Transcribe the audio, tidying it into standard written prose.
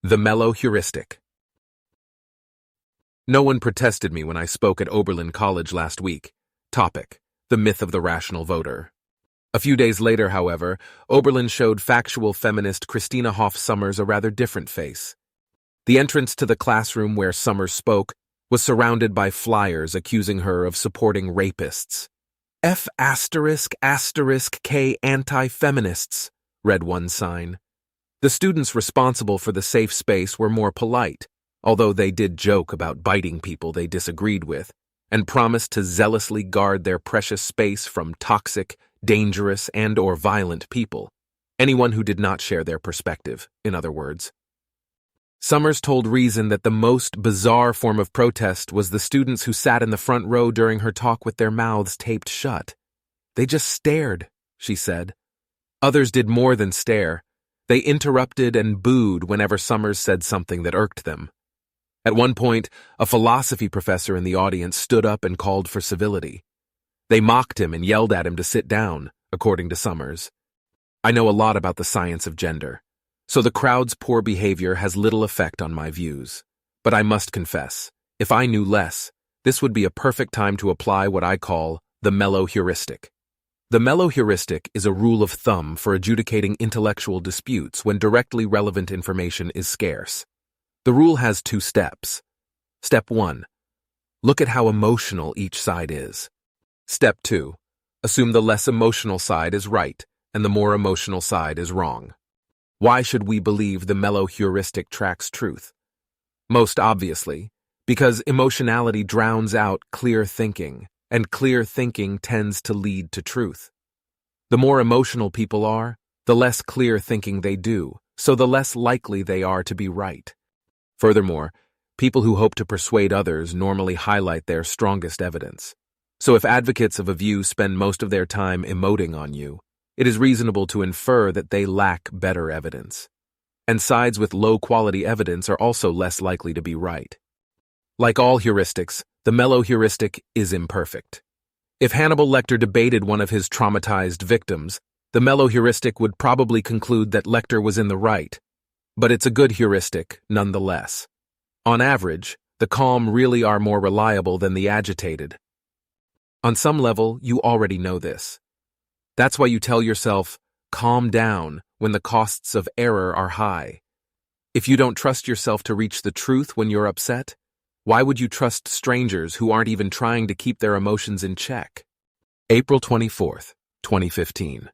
The Mellow Heuristic. No one protested me when I spoke at Oberlin College last week. Topic: the myth of the rational voter. A few days later, however, Oberlin showed factual feminist Christina Hoff Sommers a rather different face. The entrance to the classroom where Sommers spoke was surrounded by flyers accusing her of supporting rapists. F***K anti-feminists, read one sign. The students responsible for the safe space were more polite, although they did joke about biting people they disagreed with, and promised to zealously guard their precious space from toxic, dangerous, and/or violent people, anyone who did not share their perspective, in other words. Sommers told Reason that the most bizarre form of protest was the students who sat in the front row during her talk with their mouths taped shut. They just stared, she said. Others did more than stare. They interrupted and booed whenever Sommers said something that irked them. At one point, a philosophy professor in the audience stood up and called for civility. They mocked him and yelled at him to sit down, according to Sommers. I know a lot about the science of gender, so the crowd's poor behavior has little effect on my views. But I must confess, if I knew less, this would be a perfect time to apply what I call the Mellow Heuristic. The Mellow Heuristic is a rule of thumb for adjudicating intellectual disputes when directly relevant information is scarce. The rule has 2 steps. Step 1. Look at how emotional each side is. Step 2. Assume the less emotional side is right and the more emotional side is wrong. Why should we believe the Mellow Heuristic tracks truth? Most obviously, because emotionality drowns out clear thinking, and clear thinking tends to lead to truth. The more emotional people are, the less clear thinking they do, so the less likely they are to be right. Furthermore, people who hope to persuade others normally highlight their strongest evidence. So if advocates of a view spend most of their time emoting on you, it is reasonable to infer that they lack better evidence. And sides with low-quality evidence are also less likely to be right. Like all heuristics, the Mellow Heuristic is imperfect. If Hannibal Lecter debated one of his traumatized victims, the Mellow Heuristic would probably conclude that Lecter was in the right. But it's a good heuristic, nonetheless. On average, the calm really are more reliable than the agitated. On some level, you already know this. That's why you tell yourself, calm down when the costs of error are high. If you don't trust yourself to reach the truth when you're upset, why would you trust strangers who aren't even trying to keep their emotions in check? April 24th, 2015.